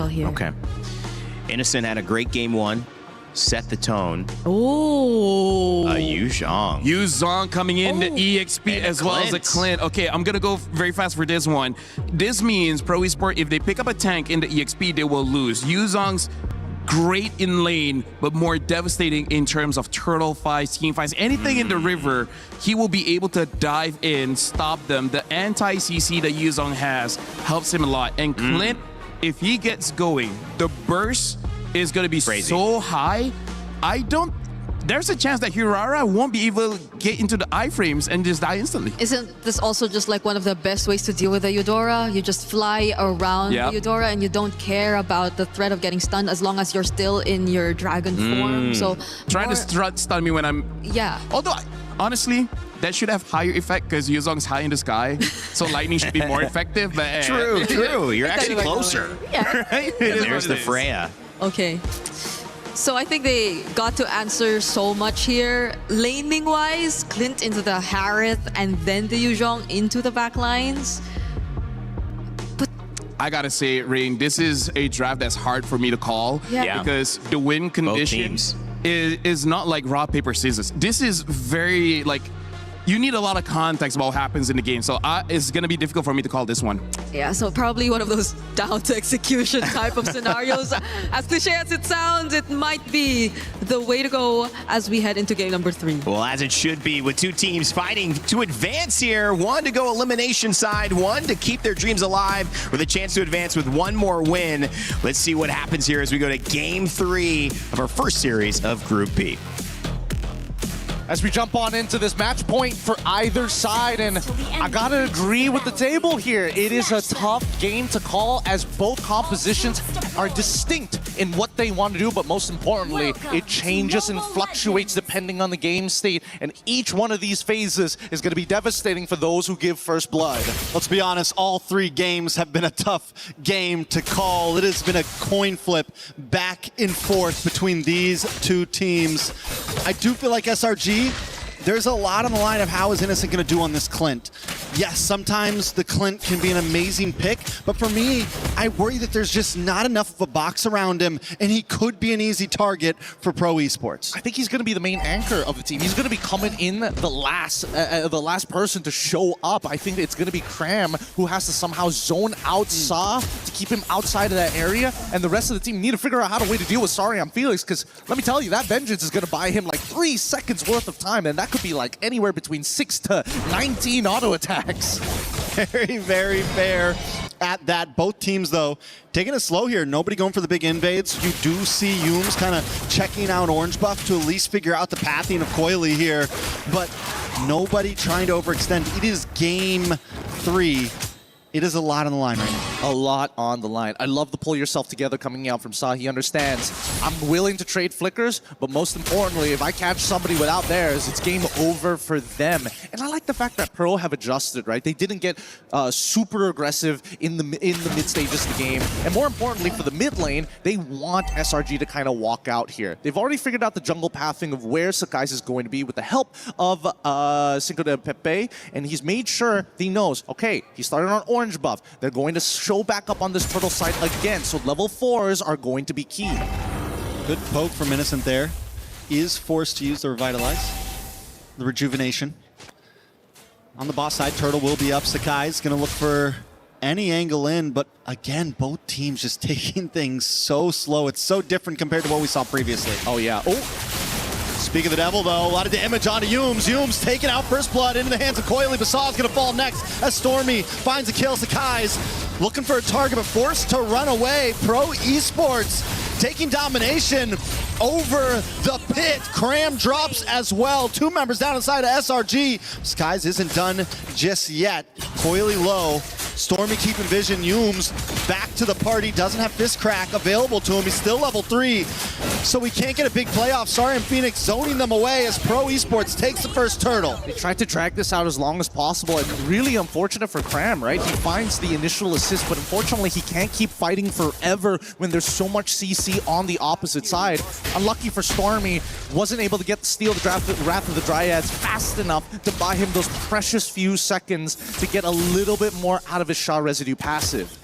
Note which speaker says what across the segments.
Speaker 1: here.
Speaker 2: Okay. Innocent had a great game one. Set the tone.
Speaker 1: Oh.
Speaker 2: Yu Zhang.
Speaker 3: Yu Zhang coming in, the EXP
Speaker 2: And
Speaker 3: as well as a Clint. Okay, I'm gonna go very fast for this one. This means Pro Esport, if they pick up a tank in the EXP, they will lose. Yu Zhang's great in lane, but more devastating in terms of turtle fights, team fights, anything in the river. He will be able to dive in, stop them. The anti-CC that Yu Zhang has helps him a lot. And Clint, if he gets going, the burst is going to be so high. There's a chance that Hirara won't be able to get into the iframes and just die instantly.
Speaker 1: Isn't this also just like one of the best ways to deal with the Eudora? You just fly around the Eudora and you don't care about the threat of getting stunned as long as you're still in your dragon form. So
Speaker 3: trying to stun me when I'm...
Speaker 1: Yeah.
Speaker 3: Although, honestly, that should have higher effect because Yu Zhang's high in the sky. So lightning should be more effective. But
Speaker 2: True. You're actually closer.
Speaker 1: Yeah.
Speaker 3: Right?
Speaker 2: There's the Freya.
Speaker 1: Okay. So I think they got to answer so much here. Laning-wise, Clint into the Harith and then the Yu Zhang into the back lines. But
Speaker 3: I gotta say, Rain, this is a draft that's hard for me to call.
Speaker 1: Yeah.
Speaker 3: Because the win condition is not like rock, paper, scissors. This is very, like, you need a lot of context about what happens in the game. So it's gonna be difficult for me to call this one.
Speaker 1: yeah, so probably one of those down to execution type of scenarios. As cliche as it sounds, it might be the way to go as we head into game number 3.
Speaker 2: Well, as it should be, with two teams fighting to advance here. One to go elimination side, one to keep their dreams alive with a chance to advance with one more win. Let's see what happens here as we go to game 3 of our first series of Group B.
Speaker 4: As we jump on into this match point for either side, and I gotta agree with the table here. It is a tough game to call as both compositions are distinct in what they want to do, but most importantly, it changes and fluctuates depending on the game state, and each one of these phases is gonna be devastating for those who give first blood.
Speaker 5: Let's be honest, all 3 games have been a tough game to call. It has been a coin flip back and forth between these 2 teams. I do feel like SRG, there's a lot on the line of how is Innocent going to do on this Clint. Yes, sometimes the Clint can be an amazing pick, but for me, I worry that there's just not enough of a box around him, and he could be an easy target for Pro Esports.
Speaker 4: I think he's going to be the main anchor of the team. He's going to be coming in the last person to show up. I think it's going to be Cram who has to somehow zone out Saw to keep him outside of that area, and the rest of the team need to figure out how to way to deal with Sorry I'm Felix, because let me tell you, that Vengeance is going to buy him like 3 seconds worth of time, and that could be like anywhere between 6 to 19 auto attacks.
Speaker 5: Very, very fair at that. Both teams, though, taking it slow here. Nobody going for the big invades. You do see Yums kind of checking out Orange Buff to at least figure out the pathing of Coily here, but nobody trying to overextend. It is game 3. It is a lot on the line right now.
Speaker 4: A lot on the line. I love the pull yourself together coming out from Saw. He understands. I'm willing to trade flickers, but most importantly, if I catch somebody without theirs, it's game over for them. And I like the fact that Pro have adjusted, right? They didn't get super aggressive in the mid stages of the game. And more importantly, for the mid lane, they want SRG to kind of walk out here. They've already figured out the jungle pathing of where Sakai's is going to be with the help of Cinco de Pepe, and he's made sure he knows, okay, he started on Orange Buff. They're going to show back up on this turtle side again, so level 4s are going to be key.
Speaker 5: Good poke from Innocent there. Is forced to use the Revitalize. The Rejuvenation. On the boss side, Turtle will be up. Sakai's going to look for any angle in, but again, both teams just taking things so slow. It's so different compared to what we saw previously.
Speaker 4: Oh, yeah. Oh.
Speaker 5: Speak of the devil, though, a lot of damage onto Yums. Yums taking out first blood into the hands of Coily. Basaw's going to fall next as Stormy finds a kill. Sakai's looking for a target, but forced to run away. Pro Esports taking domination over the pit. Cram drops as well. 2 members down inside of SRG. Skies isn't done just yet. Coily low. Stormy keeping vision. Yums back to the party. Doesn't have Fist Crack available to him. He's still level 3. So we can't get a big playoff. Sorry, and Phoenix zoning them away as Pro Esports takes the first turtle.
Speaker 4: They tried to drag this out as long as possible, and really unfortunate for Cram, right? He finds the initial assist, but unfortunately he can't keep fighting forever when there's so much CC on the opposite side. Unlucky for Stormy, wasn't able to get the steal the Wrath of the Dryads fast enough to buy him those precious few seconds to get a little bit more out of his Shaw residue passive.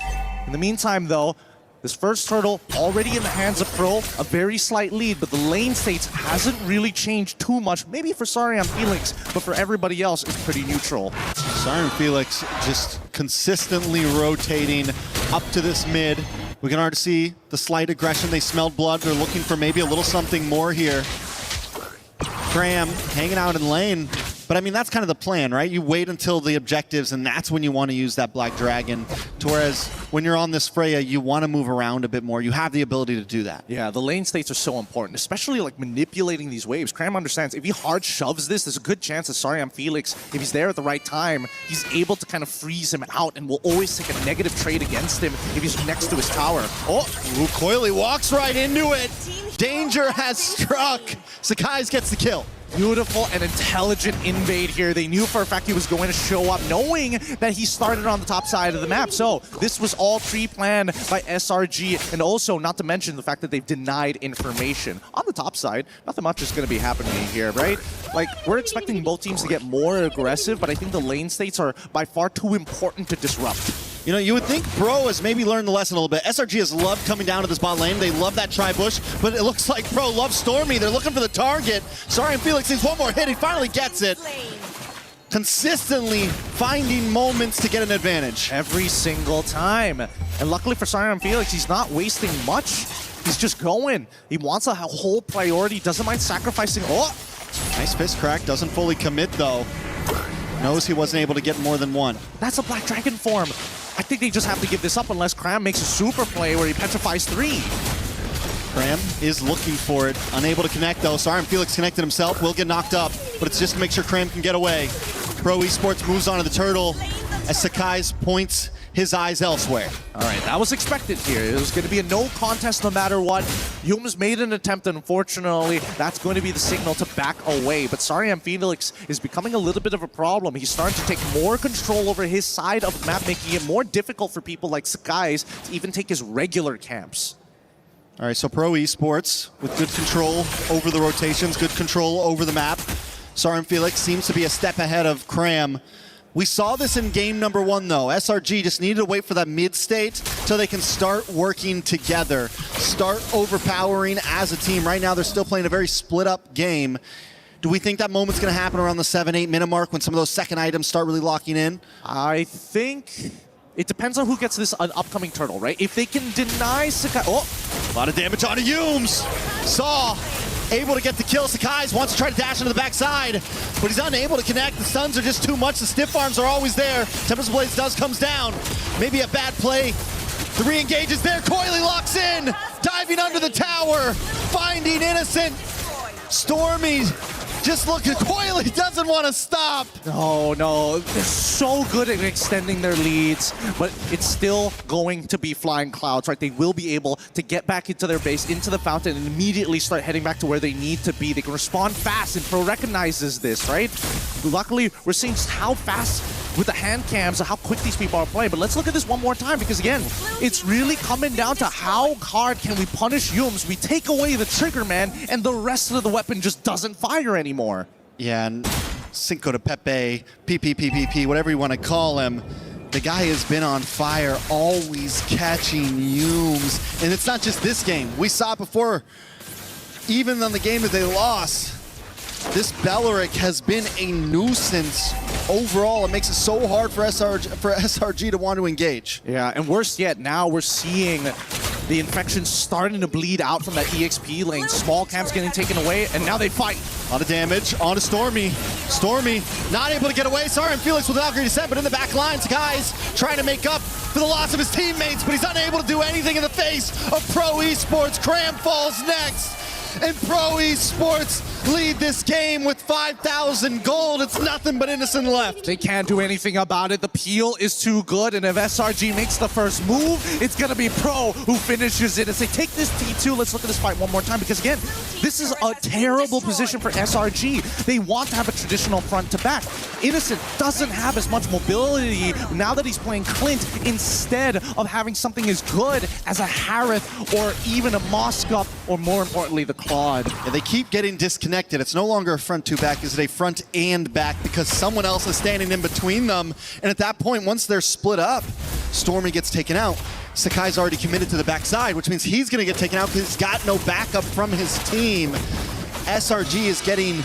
Speaker 4: In the meantime, though, This first turtle already in the hands of Pro, a very slight lead, but the lane states hasn't really changed too much. Maybe for Sorry and Felix, but for everybody else, it's pretty neutral.
Speaker 5: Sorry and Felix just consistently rotating up to this mid. We can already see the slight aggression. They smelled blood. They're looking for maybe a little something more here. Graham hanging out in lane. But I mean, that's kind of the plan, right? You wait until the objectives, and that's when you want to use that Black Dragon. Whereas when you're on this Freya, you want to move around a bit more. You have the ability to do that.
Speaker 4: Yeah, the lane states are so important, especially like manipulating these waves. Cram understands if he hard shoves this, there's a good chance that Sorry I'm Felix, if he's there at the right time, he's able to kind of freeze him out and will always take a negative trade against him if he's next to his tower.
Speaker 5: Oh, Coily walks right into it. Danger has struck. Sakai's gets the kill.
Speaker 4: Beautiful and intelligent invade here. They knew for a fact he was going to show up, knowing that he started on the top side of the map. So this was all pre-planned by SRG, and also not to mention the fact that they've denied information. On the top side, nothing much is going to be happening here, right? Like, we're expecting both teams to get more aggressive, but I think the lane states are by far too important to disrupt.
Speaker 5: You know, you would think Pro has maybe learned the lesson a little bit. SRG has loved coming down to this bot lane. They love that tri-bush, but it looks like Pro loves Stormy. They're looking for the target. Sorry, and Felix needs one more hit. He finally gets it. Consistently finding moments to get an advantage.
Speaker 4: Every single time. And luckily for Sorry and Felix, he's not wasting much. He's just going. He wants a whole priority, doesn't mind sacrificing. Oh!
Speaker 5: Nice fist crack, doesn't fully commit though. Knows he wasn't able to get more than one.
Speaker 4: That's a Black Dragon form. I think they just have to give this up unless Cram makes a super play where he petrifies 3.
Speaker 5: Cram is looking for it. Unable to connect though. Sorry, and Felix connected himself. Will get knocked up, but it's just to make sure Cram can get away. Pro Esports moves on to the turtle as Sakai's points his eyes elsewhere.
Speaker 4: All right, that was expected here. It was going to be a no contest no matter what. Yums made an attempt, and unfortunately, that's going to be the signal to back away. But Sorry and Felix is becoming a little bit of a problem. He's starting to take more control over his side of the map, making it more difficult for people like Sakai's to even take his regular camps.
Speaker 5: All right, so Pro Esports with good control over the rotations, good control over the map. Sorry and Felix seems to be a step ahead of Cram. We saw this in game number 1 though. SRG just needed to wait for that mid state so they can start working together, start overpowering as a team. Right now they're still playing a very split up game. Do we think that moment's gonna happen around the 7-8 minute mark when some of those second items start really locking in?
Speaker 4: I think it depends on who gets this upcoming turtle, right? If they can deny Sakai, oh!
Speaker 5: A lot of damage on Yums. Saw able to get the kill. Sakai's wants to try to dash into the backside, but he's unable to connect. The stuns are just too much. The stiff arms are always there. Tempest Blades comes down. Maybe a bad play. The re-engage is there. Coily locks in. Diving under the tower. Finding Innocent. Stormy just look at Coily. Doesn't want to stop.
Speaker 4: No. They're so good at extending their leads, but it's still going to be flying clouds, right? They will be able to get back into their base, into the fountain, and immediately start heading back to where they need to be. They can respond fast, and Pro recognizes this, right? Luckily, we're seeing just how fast with the hand cams and how quick these people are playing. But let's look at this one more time, because again, it's really coming down to how hard can we punish Yums. We take away the trigger man, and the rest of the weapon just doesn't fire anymore.
Speaker 5: Yeah, and Cinco de Pepe, PPPPP, whatever you want to call him, the guy has been on fire, always catching Yums. And it's not just this game. We saw it before, even on the game that they lost. This Belleric has been a nuisance overall. It makes it so hard for SRG to want to engage.
Speaker 4: Yeah, and worse yet, now we're seeing the infection starting to bleed out from that EXP lane. Small camps getting taken away, and now they fight.
Speaker 5: A lot of damage onto Stormy. Stormy not able to get away. Sorry, and Felix with an Valkyrie descent, but in the back line, Sakai's trying to make up for the loss of his teammates, but he's unable to do anything in the face of Pro Esports. Cram falls next. And Pro Esports lead this game with 5,000 gold. It's nothing but Innocent left.
Speaker 4: They can't do anything about it. The peel is too good, and if SRG makes the first move, it's gonna be Pro who finishes it. As they take this T2, let's look at this fight one more time, because again, this is a terrible position for SRG. They want to have a traditional front to back. Innocent doesn't have as much mobility now that he's playing Clint, instead of having something as good as a Harith or even a Moskov, or more importantly, the Claude.
Speaker 5: Yeah, they keep getting disconnected. It's no longer a front to back. Is it a front and back? Because someone else is standing in between them. And at that point, once they're split up, Stormy gets taken out. Sakai's already committed to the backside, which means he's going to get taken out because he's got no backup from his team. SRG is getting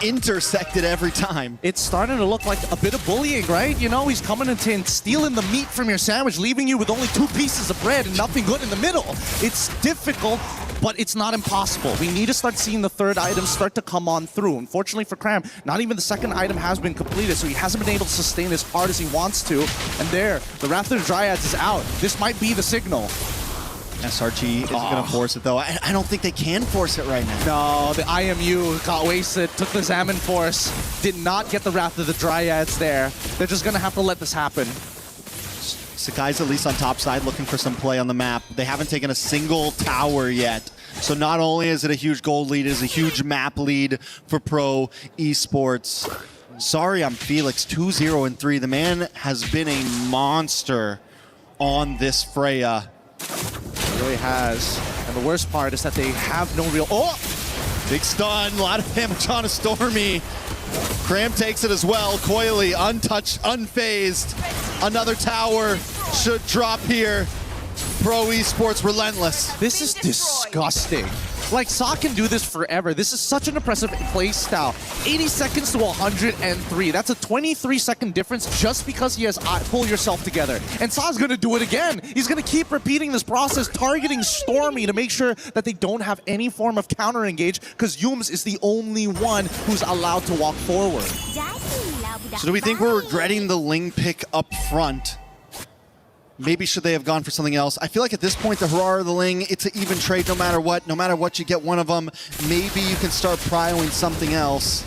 Speaker 5: intersected every time.
Speaker 4: It's starting to look like a bit of bullying, right? You know, he's coming in and stealing the meat from your sandwich, leaving you with only 2 pieces of bread and nothing good in the middle. It's difficult, but it's not impossible. We need to start seeing the third item start to come on through. Unfortunately for Cram, not even the second item has been completed, so he hasn't been able to sustain as hard as he wants to. And there, the Wrath of the Dryads is out. This might be the signal.
Speaker 5: SRG isn't going to force it, though. I don't think they can force it right now.
Speaker 4: No, the IMU got wasted, took the Xamen Force, did not get the Wrath of the Dryads there. They're just going to have to let this happen.
Speaker 5: Sakai's at least on top side looking for some play on the map. They haven't taken a single tower yet. So not only is it a huge gold lead, it is a huge map lead for Pro Esports. Sorry, I'm Felix, 2-0-3. The man has been a monster on this Freya.
Speaker 4: It really has. And the worst part is that they have no real... Oh!
Speaker 5: Big stun, a lot of damage on a Stormy. Cram takes it as well. Coily untouched, unfazed. Another tower should drop here. Pro Esports relentless.
Speaker 4: This is disgusting. Like, Sa can do this forever. This is such an impressive play style. 80 seconds to 103. That's a 23-second difference just because he has pull yourself together. And Sa's going to do it again. He's going to keep repeating this process, targeting Stormy to make sure that they don't have any form of counter-engage, because Yums is the only one who's allowed to walk forward.
Speaker 5: So do we think we're regretting the Ling pick up front? Maybe should they have gone for something else? I feel like at this point, the Harar or the Ling, it's an even trade no matter what. No matter what, you get one of them. Maybe you can start prioing something else.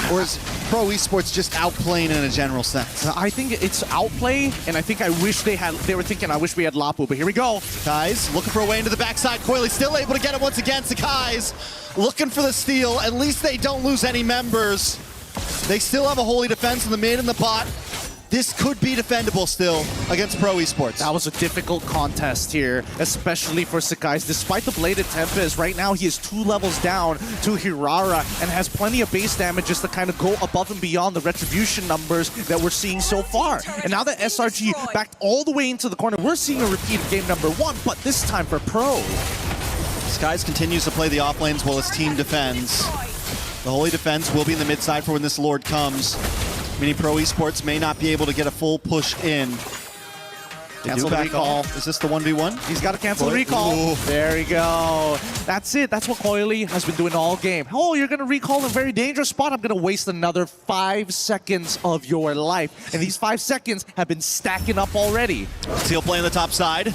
Speaker 5: Or is Pro Esports just outplaying in a general sense?
Speaker 4: I think it's outplay, and I think I wish they were thinking, I wish we had Lapu, but here we go.
Speaker 5: Sakai's looking for a way into the backside. Coily still able to get it once again. Sakai's looking for the steal. At least they don't lose any members. They still have a holy defense in the mid and the bot. This could be defendable still against Pro Esports.
Speaker 4: That was a difficult contest here, especially for Sakai's. Despite the Bladed Tempest, right now he is 2 levels down to Hirara and has plenty of base damage just to kind of go above and beyond the retribution numbers that we're seeing so far. And now that SRG backed all the way into the corner, we're seeing a repeat of game number 1, but this time for Pro.
Speaker 5: Skies continues to play the off lanes while his team defends. The holy defense will be in the mid side for when this Lord comes. Meaning Pro Esports may not be able to get a full push in.
Speaker 4: Cancel the recall.
Speaker 5: Is this the 1v1?
Speaker 4: He's got to cancel the recall.
Speaker 5: Ooh.
Speaker 4: There we go. That's it. That's what Coily has been doing all game. Oh, you're going to recall in a very dangerous spot. I'm going to waste another 5 seconds of your life. And these 5 seconds have been stacking up already.
Speaker 5: Seal play on the top side.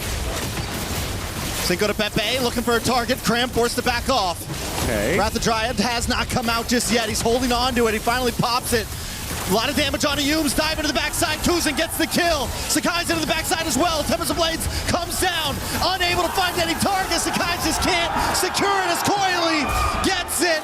Speaker 5: Cinco to Pepe looking for a target. Cram forced to back off.
Speaker 4: Okay.
Speaker 5: Wrath of Dryad has not come out just yet. He's holding on to it. He finally pops it. A lot of damage on Yums, dive into the backside, Kuzin gets the kill. Sakai's into the backside as well. Tempest of Blades comes down, unable to find any targets. Sakai just can't secure it as Coily gets it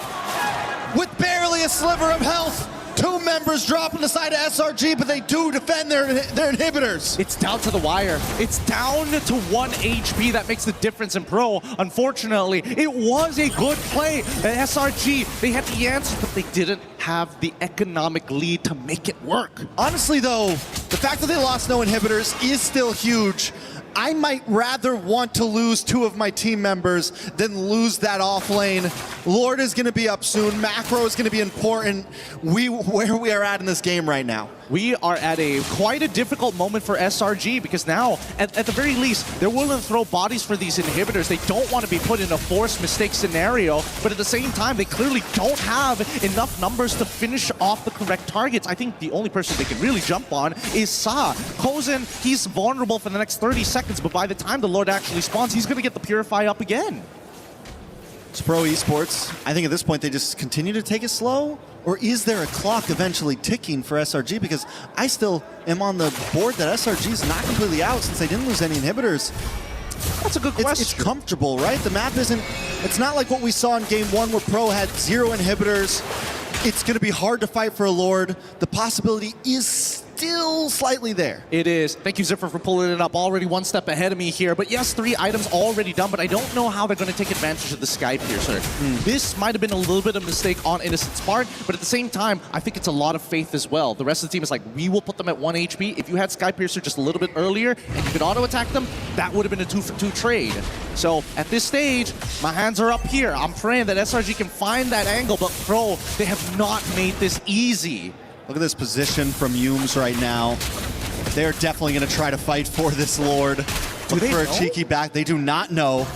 Speaker 5: with barely a sliver of health. 2 members dropping the side of SRG, but they do defend their inhibitors.
Speaker 4: It's down to the wire. It's down to 1 HP. That makes the difference in Pro. Unfortunately, it was a good play. At SRG, they had the answer, but they didn't have the economic lead to make it work.
Speaker 5: Honestly, though, the fact that they lost no inhibitors is still huge. I might rather want to lose 2 of my team members than lose that off lane. Lord is going to be up soon. Macro is going to be important. Where we are at in this game right now.
Speaker 4: We are at quite a difficult moment for SRG because now, at the very least, they're willing to throw bodies for these inhibitors. They don't want to be put in a forced mistake scenario, but at the same time, they clearly don't have enough numbers to finish off the correct targets. I think the only person they can really jump on is Sa. Kozin, he's vulnerable for the next 30 seconds, but by the time the Lord actually spawns, he's going to get the Purify up again.
Speaker 5: It's Pro Esports. I think at this point, they just continue to take it slow. Or is there a clock eventually ticking for SRG? Because I still am on the board that SRG is not completely out since they didn't lose any inhibitors.
Speaker 4: That's a good question.
Speaker 5: It's comfortable, right? The map isn't... It's not like what we saw in Game 1 where Pro had 0 inhibitors. It's going to be hard to fight for a Lord. The possibility is still slightly there.
Speaker 4: It is. Thank you, Ziffer, for pulling it up. Already one step ahead of me here. But yes, 3 items already done, but I don't know how they're going to take advantage of the Sky Piercer. This might have been a little bit of a mistake on Innocent's part, but at the same time, I think it's a lot of faith as well. The rest of the team is like, we will put them at 1 HP. If you had Sky Piercer just a little bit earlier and you could auto-attack them, that would have been a 2-for-2 trade. So at this stage, my hands are up here. I'm praying that SRG can find that angle, but Pro, they have not made this easy.
Speaker 5: Look at this position from Yumes right now. They're definitely going to try to fight for this Lord. Look for a cheeky back. They do not know.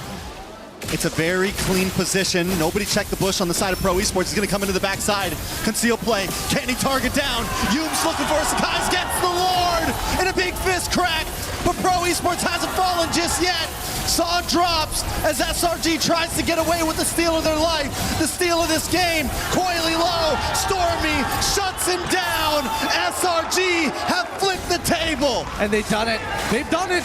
Speaker 5: It's a very clean position. Nobody checked the bush on the side of Pro Esports. He's going to come into the backside. Conceal play. Can he target down? Yumes looking for Sakai's gets the Lord and a big fist crack. But Pro Esports hasn't fallen just yet. Saw drops as SRG tries to get away with the steal of their life. The steal of this game. Coily low. Stormy shuts him down. SRG have flipped the table.
Speaker 4: And they've done it. They've done it.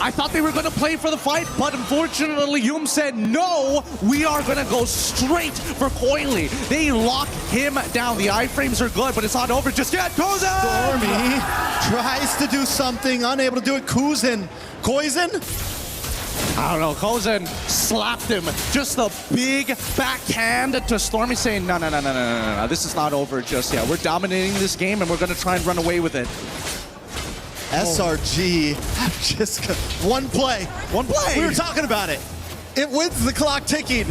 Speaker 4: I thought they were going to play for the fight, but unfortunately, Yume said, no, we are going to go straight for Coily. They lock him down. The iframes are good, but it's not over just yet. Kozen!
Speaker 5: Stormy tries to do something, unable to do it. Kozen.
Speaker 4: I don't know. Kozen slapped him. Just a big backhand to Stormy saying, no. This is not over just yet. We're dominating this game, and we're going to try and run away with it.
Speaker 5: SRG just one play. We were talking about it. It wins the clock ticking.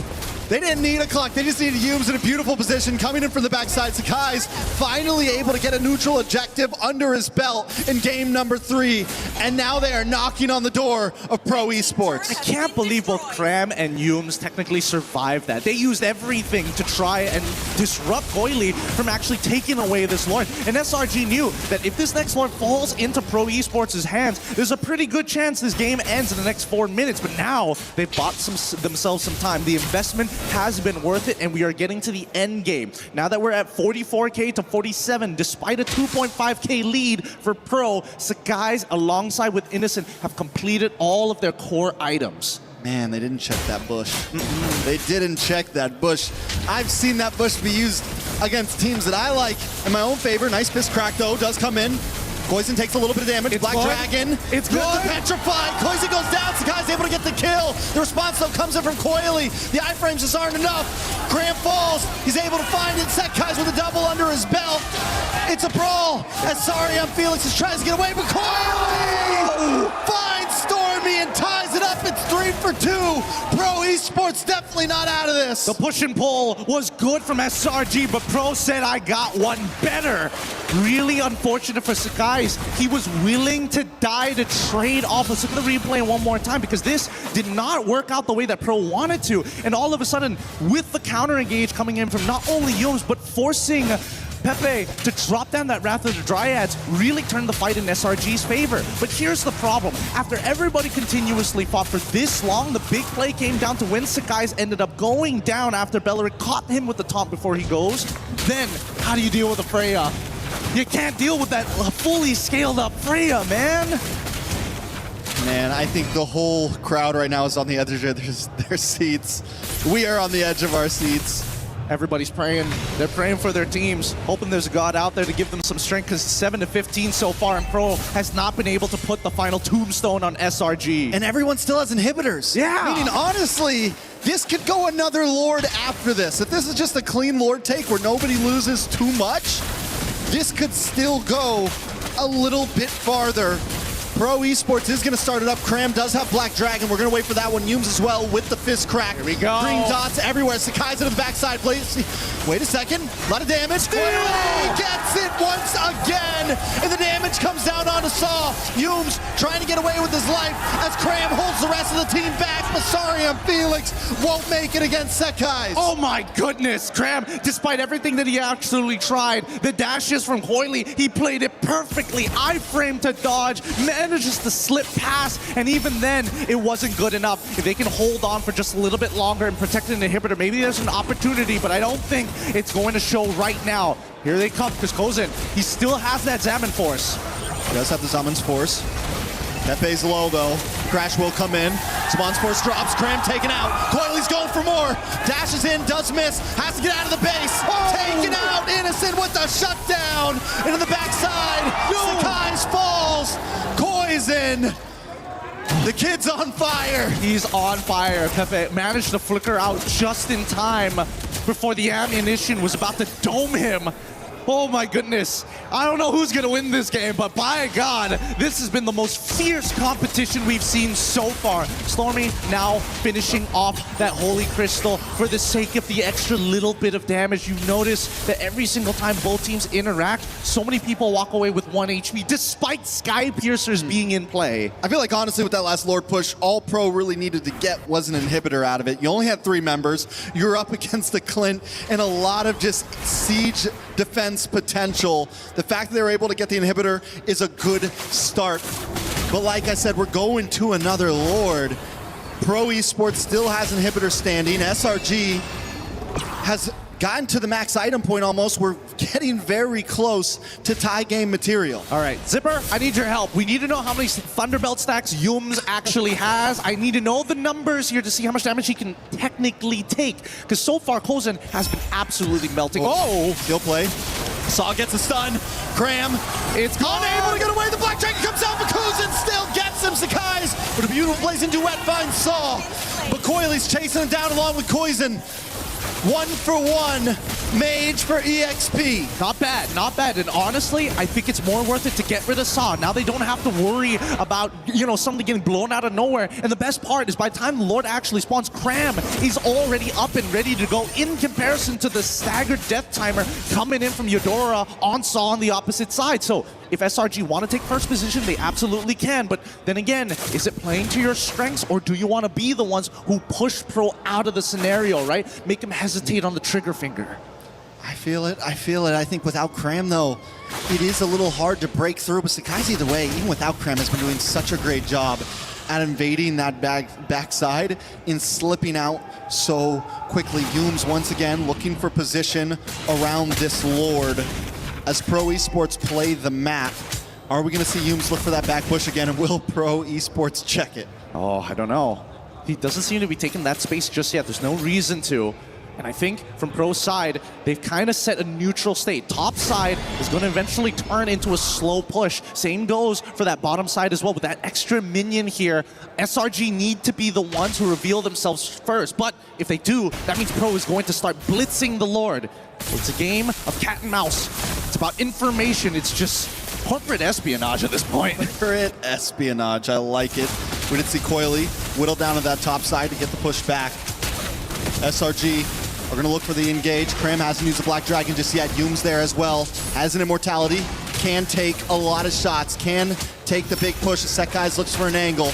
Speaker 5: They didn't need a clock. They just needed Yumes in a beautiful position coming in from the backside. Sakai's finally able to get a neutral objective under his belt in game number 3. And now they are knocking on the door of Pro Esports.
Speaker 4: I can't believe both Cram and Yumes technically survived that. They used everything to try and disrupt Coily from actually taking away this Lord. And SRG knew that if this next Lord falls into Pro Esports' hands, there's a pretty good chance this game ends in the next 4 minutes. But now they've bought themselves some time. The investment has been worth it, and we are getting to the end game. Now that we're at 44K to 47, despite a 2.5K lead for Pro, Sakai's alongside with Innocent have completed all of their core items.
Speaker 5: Man, they didn't check that bush. They didn't check that bush. I've seen that bush be used against teams that I like in my own favor. Nice fist crack, though, does come in. Koizen takes a little bit of damage.
Speaker 4: It's
Speaker 5: Black
Speaker 4: good.
Speaker 5: Dragon.
Speaker 4: It's
Speaker 5: good.
Speaker 4: good.
Speaker 5: To petrify. Koizen goes down. Sakai's able to get the kill. The response, though, comes in from Coily. The iframes just aren't enough. Cram falls. He's able to find it. Sakai's with a double under his belt. It's a brawl. As Felix is trying to get away, but Coily finds Stormy and ties it up. It's 3 for 2. Pro Esports definitely not out of this.
Speaker 4: The push and pull was good from SRG, but Pro said, I got one better. Really unfortunate for Sakai. He was willing to die to trade off. Let's look at the replay one more time, because this did not work out the way that Pro wanted to. And all of a sudden, with the counter engage coming in from not only Yumes, but forcing Pepe to drop down that Wrath of the Dryads, really turned the fight in SRG's favor. But here's the problem. After everybody continuously fought for this long, the big play came down to when Sakai's ended up going down after Beleric caught him with the taunt before he goes. Then, how do you deal with a Freya? You can't deal with that fully scaled up Freya, man.
Speaker 5: Man, I think the whole crowd right now is on the edge of their seats. We are on the edge of our seats.
Speaker 4: Everybody's praying. They're praying for their teams, hoping there's a God out there to give them some strength, because 7-15 so far, and Pro has not been able to put the final tombstone on SRG.
Speaker 5: And everyone still has inhibitors.
Speaker 4: Yeah.
Speaker 5: Meaning, honestly, this could go another Lord after this. If this is just a clean Lord take where nobody loses too much, this could still go a little bit farther. Pro Esports is going to start it up. Cram does have Black Dragon. We're going to wait for that one. Yumes as well with the fist crack.
Speaker 4: Here we go.
Speaker 5: Green dots everywhere. Sakai's in the backside. Wait a second. A lot of damage. He gets it once again. And the damage comes down onto Saw. Yumes trying to get away with his life as Cram holds the rest of the team back. Masarium Felix won't make it against Sakai's.
Speaker 4: Oh my goodness, Cram, despite everything that he actually tried, the dashes from Coily, he played it perfectly. Iframe to dodge, manages to slip past, and even then, it wasn't good enough. If they can hold on for just a little bit longer and protect an inhibitor, maybe there's an opportunity, but I don't think it's going to show right now. Here they come, because Kozen, he still has that Zaman Force.
Speaker 5: He does have the Zaman's Force. Pepe's low, though. Crash will come in. Spawn's force drops. Cram taken out. Coiley's going for more. Dashes in, does miss. Has to get out of the base. Taken out. Innocent with the shutdown. Into the backside. Sakai's falls. Poison. The kid's on fire.
Speaker 4: He's on fire. Pepe managed to flicker out just in time before the ammunition was about to dome him. Oh my goodness. I don't know who's gonna win this game, but by God, this has been the most fierce competition we've seen so far. Stormy now finishing off that Holy Crystal for the sake of the extra little bit of damage. You notice that every single time both teams interact, so many people walk away with 1 HP, despite Sky Piercers being in play.
Speaker 5: I feel like honestly with that last Lord push, all Pro really needed to get was an inhibitor out of it. You only had 3 members. You're up against the Clint and a lot of just siege defense potential. The fact that they were able to get the inhibitor is a good start. But like I said, we're going to another Lord. Pro Esports still has inhibitor standing. SRG has gotten to the max item point almost. We're getting very close to tie game material.
Speaker 4: All right, Zipper, I need your help. We need to know how many Thunderbelt stacks Yums actually has. I need to know the numbers here to see how much damage he can technically take. Because so far, Kozen has been absolutely melting. Oh!
Speaker 5: Skill play. Saw gets a stun. Cram.
Speaker 4: It's gone.
Speaker 5: Unable to get away. The Black Dragon comes out, but Kozen still gets him. Sakai's with a beautiful blazing duet finds Saw. But Coiley's chasing him down along with Kozen. 1 for 1 Mage for EXP.
Speaker 4: Not bad, not bad. And honestly, I think it's more worth it to get rid of Saw. Now they don't have to worry about, something getting blown out of nowhere. And the best part is by the time the Lord actually spawns, Cram is already up and ready to go in comparison to the staggered death timer coming in from Eudora on Saw on the opposite side. So if SRG want to take first position, they absolutely can. But then again, is it playing to your strengths or do you want to be the ones who push Pro out of the scenario, right? Make him hesitate on the trigger finger.
Speaker 5: I feel it. I think without Cram, though, it is a little hard to break through. But Sakai's either way, even without Cram, has been doing such a great job at invading that backside and slipping out so quickly. Yums once again looking for position around this Lord. As Pro Esports play the map, are we going to see Yums look for that back push again, and will Pro Esports check it?
Speaker 4: Oh, I don't know. He doesn't seem to be taking that space just yet. There's no reason to. And I think from Pro's side, they've kind of set a neutral state. Top side is going to eventually turn into a slow push. Same goes for that bottom side as well. With that extra minion here, SRG need to be the ones who reveal themselves first. But if they do, that means Pro is going to start blitzing the Lord. It's a game of cat and mouse. It's about information. It's just corporate espionage at this point.
Speaker 5: Corporate espionage, I like it. We did see Coily whittle down to that top side to get the push back. SRG are going to look for the engage. Cram hasn't used the Black Dragon just yet. Yums there as well. Has an immortality. Can take a lot of shots. Can take the big push. The Set Guys looks for an angle.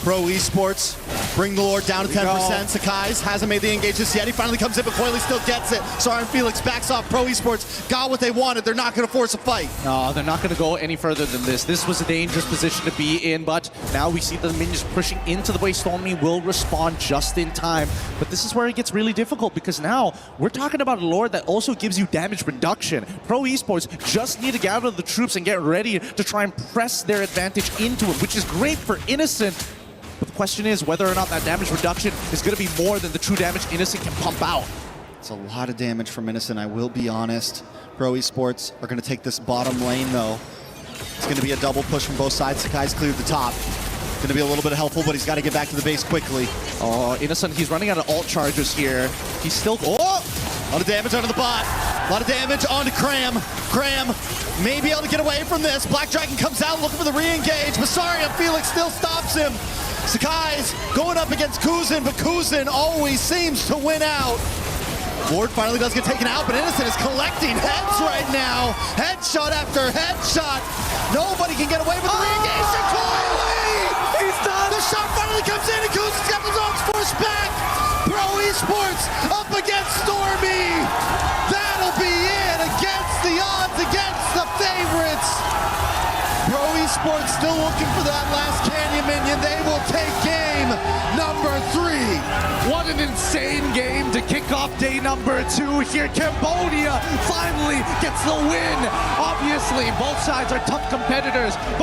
Speaker 5: Pro Esports bring the Lord down to 10%. Sakai's hasn't made the engage just yet. He finally comes in, but Coily still gets it. Soren Felix backs off. Pro Esports got what they wanted. They're not going to force a fight.
Speaker 4: No, they're not going to go any further than this. This was a dangerous position to be in, but now we see the minions pushing into the way. Stormy will respond just in time. But this is where it gets really difficult, because now we're talking about a Lord that also gives you damage reduction. Pro Esports just need to gather the troops and get ready to try and press their advantage into it, which is great for Innocent. But the question is whether or not that damage reduction is going to be more than the true damage Innocent can pump out.
Speaker 5: It's a lot of damage from Innocent, I will be honest. Pro Esports are going to take this bottom lane, though. It's going to be a double push from both sides. Sakai's cleared the top. Going to be a little bit helpful, but he's got to get back to the base quickly.
Speaker 4: Oh, Innocent, he's running out of ult charges here. He's still...
Speaker 5: Oh! A lot of damage onto the bot. A lot of damage onto Cram. Cram may be able to get away from this. Black Dragon comes out looking for the re-engage. Masari Felix still stops him. Sakai's going up against Kuzin, but Kuzin always seems to win out. Lord finally does get taken out, but Innocent is collecting heads right now. Headshot after headshot. Nobody can get away with the re-engage. Coily! He's done! The shot finally comes in, and Kuzin's got the dogs forced back. Pro Esports up against Stormy. That'll be it against the odds, against the favorites. Pro Esports still looking for that last Canyon minion. They will take game number 3.
Speaker 4: What an insane game to kick off day number 2 here. Cambodia finally gets the win. Obviously, both sides are tough competitors.